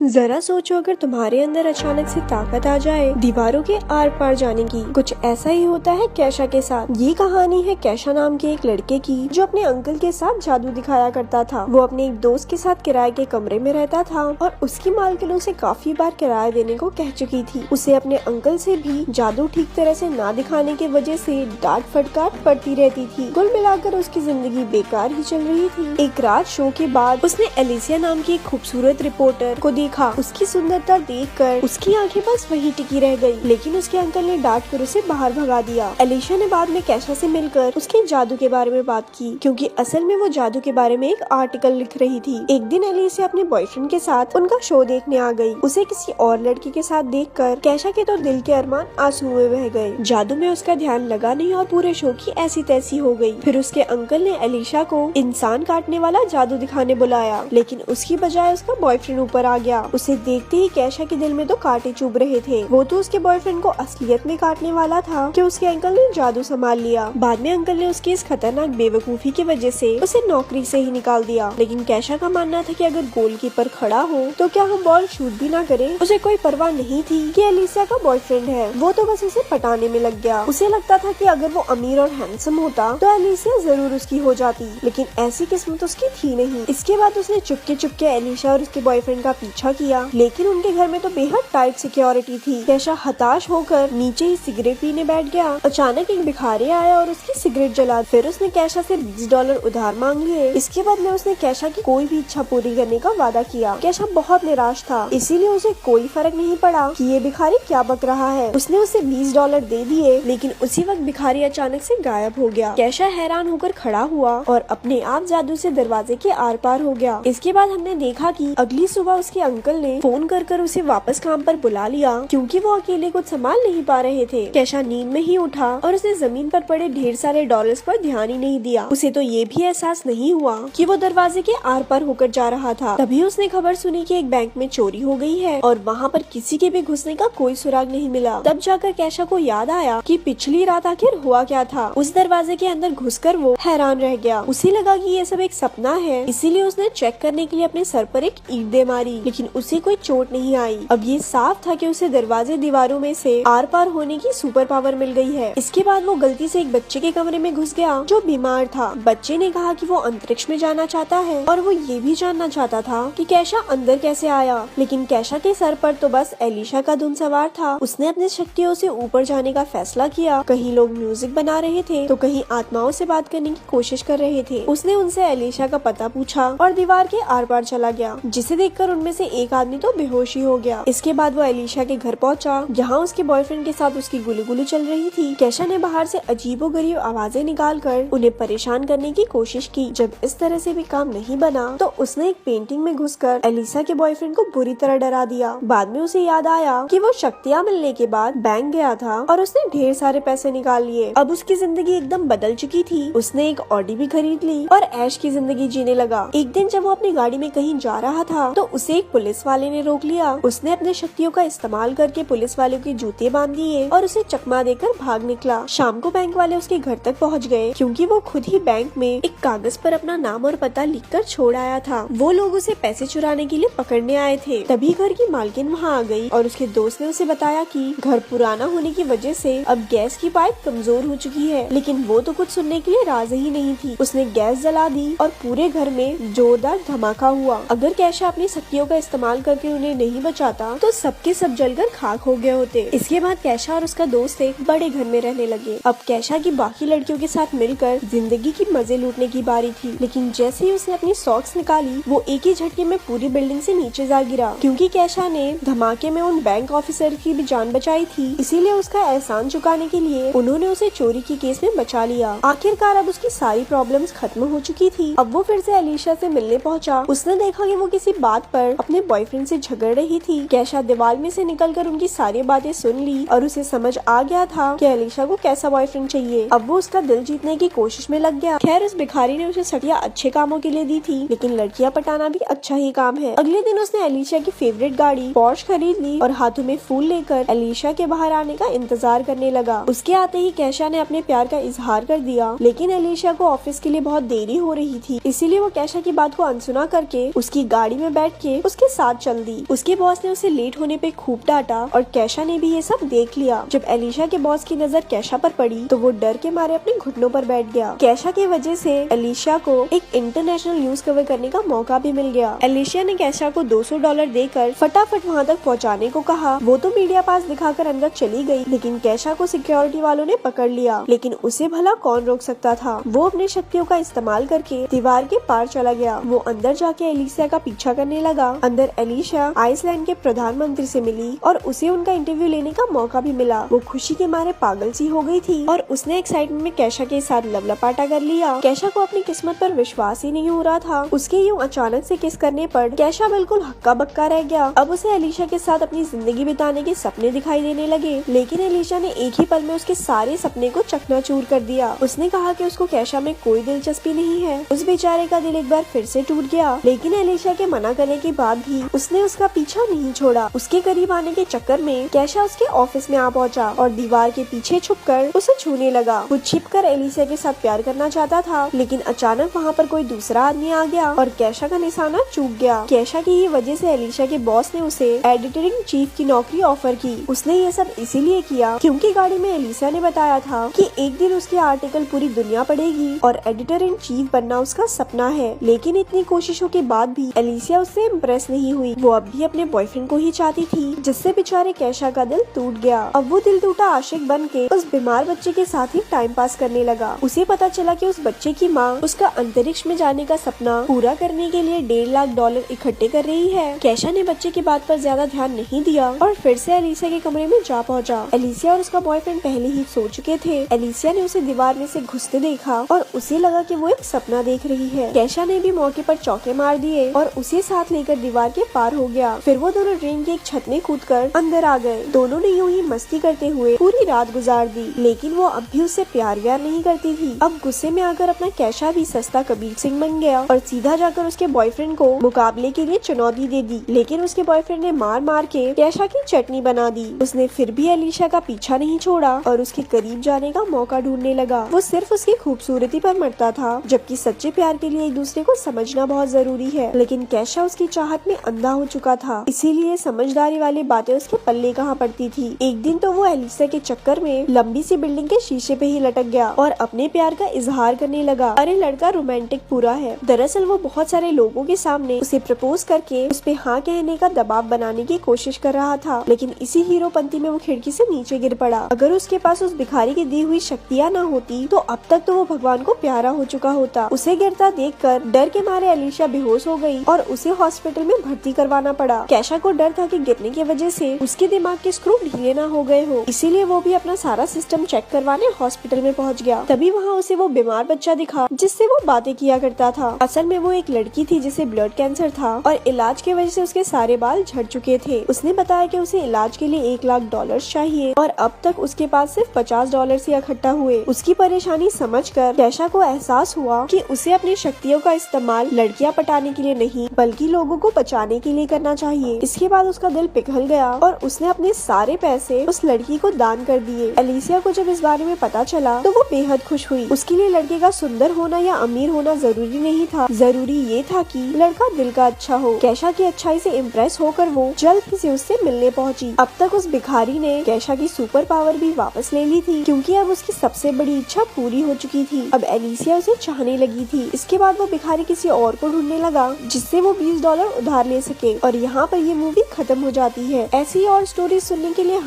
जरा सोचो, अगर तुम्हारे अंदर अचानक से ताकत आ जाए दीवारों के आर पार जाने की। कुछ ऐसा ही होता है कैशा के साथ। ये कहानी है कैशा नाम के एक लड़के की, जो अपने अंकल के साथ जादू दिखाया करता था। वो अपने एक दोस्त के साथ किराए के कमरे में रहता था और उसकी मालकिन उसे काफी बार किराया देने को कह चुकी थी। उसे अपने अंकल से भी जादू ठीक तरह से ना दिखाने की वजह से डांट फटकार पड़ती रहती थी। कुल मिलाकर उसकी जिंदगी बेकार ही चल रही थी। एक रात शो के बाद उसने एलिसिया नाम की एक खूबसूरत रिपोर्टर को देखा। उसकी सुंदरता देखकर उसकी आंखें बस वहीं टिकी रह गई, लेकिन उसके अंकल ने डांट कर उसे बाहर भगा दिया। एलिशा ने बाद में कैशा से मिलकर उसके जादू के बारे में बात की, क्योंकि असल में वो जादू के बारे में एक आर्टिकल लिख रही थी। एक दिन एलिशा अपने बॉयफ्रेंड के साथ उनका शो देखने आ गई। उसे किसी और लड़की के साथ देखकर कैशा के तो दिल के अरमान आंसू में बह गए। जादू में उसका ध्यान लगा नहीं और पूरे शो की ऐसी तैसी हो गई। फिर उसके अंकल ने एलिशा को इंसान काटने वाला जादू दिखाने बुलाया, लेकिन उसकी बजाय उसका बॉयफ्रेंड ऊपर आ गया। उसे देखते ही कैशा के दिल में तो कांटे चुभ रहे थे। वो तो उसके बॉयफ्रेंड को असलियत में काटने वाला था कि उसके अंकल ने जादू संभाल लिया। बाद में अंकल ने उसकी इस खतरनाक बेवकूफी की वजह से उसे नौकरी से ही निकाल दिया। लेकिन कैशा का मानना था कि अगर गोलकीपर खड़ा हो तो क्या हम बॉल शूट भी ना करें। उसे कोई परवाह नहीं थी कि एलिसिया का बॉयफ्रेंड है। वो तो बस उसे पटाने में लग गया। उसे लगता था कि अगर वो अमीर और हैंडसम होता तो एलिसिया जरूर उसकी हो जाती, लेकिन ऐसी किस्मत उसकी थी नहीं। इसके बाद उसने चुपके चुपके एलिशा और उसके बॉयफ्रेंड का पीछा किया, लेकिन उनके घर में तो बेहद टाइट सिक्योरिटी थी। कैशा हताश होकर नीचे ही सिगरेट पीने बैठ गया। अचानक एक भिखारी आया और उसकी सिगरेट जला। फिर उसने कैशा से $20 उधार मांग लिए। इसके बदले उसने कैशा की कोई भी इच्छा पूरी करने का वादा किया। कैशा बहुत निराश था, इसीलिए उसे कोई फर्क नहीं पड़ा कि ये भिखारी क्या बक रहा है। उसने उसे $20 दे दिए, लेकिन उसी वक्त भिखारी अचानक से गायब हो गया। कैशा हैरान होकर खड़ा हुआ और अपने आप जादू से दरवाजे के आर पार हो गया। इसके बाद हमने देखा कि अगली सुबह उसके अंकल ने फोन कर उसे वापस काम पर बुला लिया, क्योंकि वो अकेले कुछ संभाल नहीं पा रहे थे। कैशा नींद में ही उठा और उसने जमीन पर पड़े ढेर सारे डॉलर्स पर ध्यान ही नहीं दिया। उसे तो ये भी एहसास नहीं हुआ कि वो दरवाजे के आर पार होकर जा रहा था। तभी उसने खबर सुनी कि एक बैंक में चोरी हो गई है और वहाँ पर किसी के भी घुसने का कोई सुराग नहीं मिला। तब जाकर कैशा को याद आया कि पिछली रात आखिर हुआ क्या था। उस दरवाजे के अंदर घुसकर वो हैरान रह गया। उसे लगा कि ये सब एक सपना है, इसीलिए उसने चेक करने के लिए अपने सर पर एक ईंट दे मारी, लेकिन उसे कोई चोट नहीं आई। अब ये साफ था कि उसे दरवाजे दीवारों में से आर पार होने की सुपर पावर मिल गई है। इसके बाद वो गलती से एक बच्चे के कमरे में घुस गया जो बीमार था। बच्चे ने कहा कि वो अंतरिक्ष में जाना चाहता है और वो ये भी जानना चाहता था कि कैशा अंदर कैसे आया। लेकिन कैशा के सर पर तो बस एलिशा का धुन सवार था। उसने अपनी शक्तियों से ऊपर जाने का फैसला किया। कहीं लोग म्यूजिक बना रहे थे तो कहीं आत्माओं से बात करने की कोशिश कर रहे थे। उसने उनसे एलिशा का पता पूछा और दीवार के आर पार चला गया, जिसे देखकर उनमें से एक आदमी तो बेहोश ही हो गया। इसके बाद वो एलिशा के घर पहुंचा, जहां उसके बॉयफ्रेंड के साथ उसकी गुलगुली चल रही थी। कैशा ने बाहर से अजीबोगरीब आवाजें निकालकर उन्हें परेशान करने की कोशिश की। जब इस तरह से भी काम नहीं बना तो उसने एक पेंटिंग में घुसकर एलिशा के बॉयफ्रेंड को बुरी तरह डरा दिया। बाद में उसे याद आया कि वो शक्तियाँ मिलने के बाद बैंक गया था और उसने ढेर सारे पैसे निकाल लिए। अब उसकी जिंदगी एकदम बदल चुकी थी। उसने एक ऑडी भी खरीद ली और ऐश की जिंदगी जीने लगा। एक दिन जब वो अपनी गाड़ी में कहीं जा रहा था तो उसे एक पुलिस वाले ने रोक लिया। उसने अपने शक्तियों का इस्तेमाल करके पुलिस वालों के जूते बांध दिए और उसे चकमा देकर भाग निकला। शाम को बैंक वाले उसके घर तक पहुंच गए, क्योंकि वो खुद ही बैंक में एक कागज पर अपना नाम और पता लिखकर छोड़ आया था। वो लोग उसे पैसे चुराने के लिए पकड़ने आए थे। तभी घर की मालकिन वहाँ आ गई और उसके दोस्त ने उसे बताया कि घर पुराना होने की वजह से अब गैस की पाइप कमजोर हो चुकी है। लेकिन वो तो कुछ सुनने के लिए राजी ही नहीं थी। उसने गैस जला दी और पूरे घर में जोरदार धमाका हुआ। अगर कैशा अपनी शक्तियों का इस्तेमाल करके उन्हें नहीं बचाता तो सबके सब जलकर खाक हो गए होते। इसके बाद कैशा और उसका दोस्त एक बड़े घर में रहने लगे। अब कैशा की बाकी लड़कियों के साथ मिलकर जिंदगी की मजे लूटने की बारी थी। लेकिन जैसे ही उसने अपनी सॉक्स निकाली वो एक ही झटके में पूरी बिल्डिंग से नीचे जा गिरा। क्योंकि कैशा ने धमाके में उन बैंक ऑफिसर की भी जान बचाई थी, इसीलिए उसका एहसान चुकाने के लिए उन्होंने उसे चोरी की केस में बचा लिया। आखिरकार अब उसकी सारी प्रॉब्लम्स खत्म हो चुकी थी। अब वो फिर से एलिशा से मिलने पहुंचा। उसने देखा कि वो किसी बात पर अपने बॉयफ्रेंड से झगड़ रही थी। कैशा दीवार में से निकलकर उनकी सारी बातें सुन ली और उसे समझ आ गया था कि एलिशा को कैसा बॉयफ्रेंड चाहिए। अब वो उसका दिल जीतने की कोशिश में लग गया। खैर उस भिखारी ने उसे शक्तियाँ अच्छे कामों के लिए दी थी, लेकिन लड़कियां पटाना भी अच्छा ही काम है। अगले दिन उसने एलिशा की फेवरेट गाड़ी पोर्श खरीद ली और हाथों में फूल लेकर एलिशा के बाहर आने का इंतजार करने लगा। उसके आते ही कैशा ने अपने प्यार का इजहार कर दिया, लेकिन एलिशा को ऑफिस के लिए बहुत देरी हो रही थी। इसीलिए वो कैशा की बात को अनसुना करके उसकी गाड़ी में बैठ के उसके साथ चल दी। उसके बॉस ने उसे लेट होने पे खूब डांटा और कैशा ने भी ये सब देख लिया। जब एलिशा के बॉस की नजर कैशा पर पड़ी तो वो डर के मारे अपने घुटनों पर बैठ गया। कैशा की वजह से एलिशा को एक इंटरनेशनल न्यूज कवर करने का मौका भी मिल गया। एलिशा ने कैशा को $200 देकर फटाफट वहाँ तक पहुँचाने को कहा। वो तो मीडिया पास दिखाकर अंदर चली गई, लेकिन कैशा को सिक्योरिटी वालों ने पकड़ लिया। लेकिन उसे भला कौन रोक सकता था। वो अपनी शक्तियों का इस्तेमाल करके दीवार के पार चला गया। वो अंदर जाके एलिशा का पीछा करने लगा। अंदर एलिशा आइसलैंड के प्रधानमंत्री से मिली और उसे उनका इंटरव्यू लेने का मौका भी मिला। वो खुशी के मारे पागल सी हो गई थी और उसने एक्साइटमेंट में कैशा के साथ लवलपाटा कर लिया। कैशा को अपनी किस्मत पर विश्वास ही नहीं हो रहा था। उसके यूं अचानक से किस करने पर कैशा बिल्कुल हक्का बक्का रह गया। अब उसे एलिशा के साथ अपनी जिंदगी बिताने के सपने दिखाई देने लगे, लेकिन एलिशा ने एक ही पल में उसके सारे सपने को चकनाचूर कर दिया। उसने कहा कि उसको कैशा में कोई दिलचस्पी नहीं है। उस बेचारे का दिल एक बार फिर से टूट गया, लेकिन एलिशा के मना करने के बाद भी उसने उसका पीछा नहीं छोड़ा। उसके करीब आने के चक्कर में कैशा उसके ऑफिस में आ पहुंचा और दीवार के पीछे छुपकर उसे छूने लगा। वो छिपकर एलिशा के साथ प्यार करना चाहता था, लेकिन अचानक वहाँ पर कोई दूसरा आदमी आ गया और कैशा का निशाना चूक गया। कैशा की ही वजह से एलिशा के बॉस ने उसे एडिटर इन चीफ की नौकरी ऑफर की। उसने ये सब इसीलिए किया क्योंकि गाड़ी में एलिशा ने बताया था कि एक दिन उसके आर्टिकल पूरी दुनिया पढ़ेगी और एडिटर इन चीफ बनना उसका सपना है। लेकिन इतनी कोशिशों के बाद भी एलिशा उससे इम्प्रेस नहीं हुई। वो अब भी अपने बॉयफ्रेंड को ही चाहती थी, जिससे बेचारे कैशा का दिल टूट गया। अब वो दिल टूटा आशिक बन के उस बीमार बच्चे के साथ ही टाइम पास करने लगा। उसे पता चला कि उस बच्चे की माँ उसका अंतरिक्ष में जाने का सपना पूरा करने के लिए $1.5 लाख इकट्ठे कर रही है। कैशा ने बच्चे की बात पर ज्यादा ध्यान नहीं दिया और फिर से एलिशा के कमरे में जा पहुंचा। एलिशा और उसका बॉयफ्रेंड पहले ही सो चुके थे। एलिशा ने उसे दीवार में से घुसते देखा और उसे लगा कि वो एक सपना देख रही है। कैशा ने भी मौके पर चौके मार दिए और उसे साथ लेकर दीवार के पार हो गया। फिर वो दोनों ट्रेन की एक छत में कूदकर अंदर आ गए। दोनों ने यूं ही मस्ती करते हुए पूरी रात गुजार दी, लेकिन वो अब भी उससे प्यार व्यार नहीं करती थी। अब गुस्से में आकर अपना कैशा भी सस्ता कबीर सिंह बन गया और सीधा जाकर उसके बॉयफ्रेंड को मुकाबले के लिए चुनौती दे दी। लेकिन उसके बॉयफ्रेंड ने मार मार के कैशा की चटनी बना दी। उसने फिर भी एलिशा का पीछा नहीं छोड़ा और उसके करीब जाने का मौका ढूंढने लगा। वो सिर्फ उसकी खूबसूरती पर मरता था, जबकि सच्चे प्यार के लिए एक दूसरे को समझना बहुत जरूरी है। लेकिन कैशा उसकी चाहत में अंधा हो चुका था, इसीलिए समझदारी वाली बातें उसके पल्ले कहाँ पड़ती थी। एक दिन तो वो एलिशा के चक्कर में लंबी सी बिल्डिंग के शीशे पे ही लटक गया और अपने प्यार का इजहार करने लगा। अरे लड़का रोमांटिक पूरा है। दरअसल वो बहुत सारे लोगों के सामने उसे प्रपोज करके उस पे हाँ कहने का दबाव बनाने की कोशिश कर रहा था, लेकिन इसी हीरोपंती में वो खिड़की से नीचे गिर पड़ा। अगर उसके पास उस भिखारी की दी हुई शक्तियाँ न होती तो अब तक तो वो भगवान को प्यारा हो चुका होता। उसे गिरता देखकर डर के मारे एलिशा बेहोश हो गई और उसे हॉस्पिटल में भर्ती करवाना पड़ा। कैशा को डर था कि गिरने की वजह से उसके दिमाग के स्क्रू ढीले ना हो गए हो, इसीलिए वो भी अपना सारा सिस्टम चेक करवाने हॉस्पिटल में पहुंच गया। तभी वहाँ उसे वो बीमार बच्चा दिखा जिससे वो बातें किया करता था। असल में वो एक लड़की थी जिसे ब्लड कैंसर था और इलाज की वजह से उसके सारे बाल झड़ चुके थे। उसने बताया कि उसे इलाज के लिए $1 लाख चाहिए और अब तक उसके पास सिर्फ $50 ही इकट्ठा हुए। उसकी परेशानी समझकर कैशा को एहसास हुआ कि उसे अपनी शक्तियों का इस्तेमाल लड़कियां पटाने के लिए नहीं बल्कि लोगों को बचाने के लिए करना चाहिए। इसके बाद उसका दिल पिघल गया और उसने अपने सारे पैसे उस लड़की को दान कर दिए। एलिशा को जब इस बारे में पता चला तो वो बेहद खुश हुई। उसके लिए लड़के का सुंदर होना या अमीर होना जरूरी नहीं था, जरूरी ये था कि लड़का दिल का अच्छा हो। कैशा की अच्छाई से इम्प्रेस होकर वो जल्द ही से उससे मिलने पहुंची। अब तक उस भिखारी ने कैशा की सुपर पावर भी वापस ले ली थी, क्योंकि अब उसकी सबसे बड़ी इच्छा पूरी हो चुकी थी। अब एलिशा उसे चाहने लगी थी। इसके बाद वो भिखारी किसी और को ढूंढने लगा जिससे वो $20 उधार ले सके और यहाँ पर ये मूवी खत्म हो जाती है। ऐसी और स्टोरी सुनने के लिए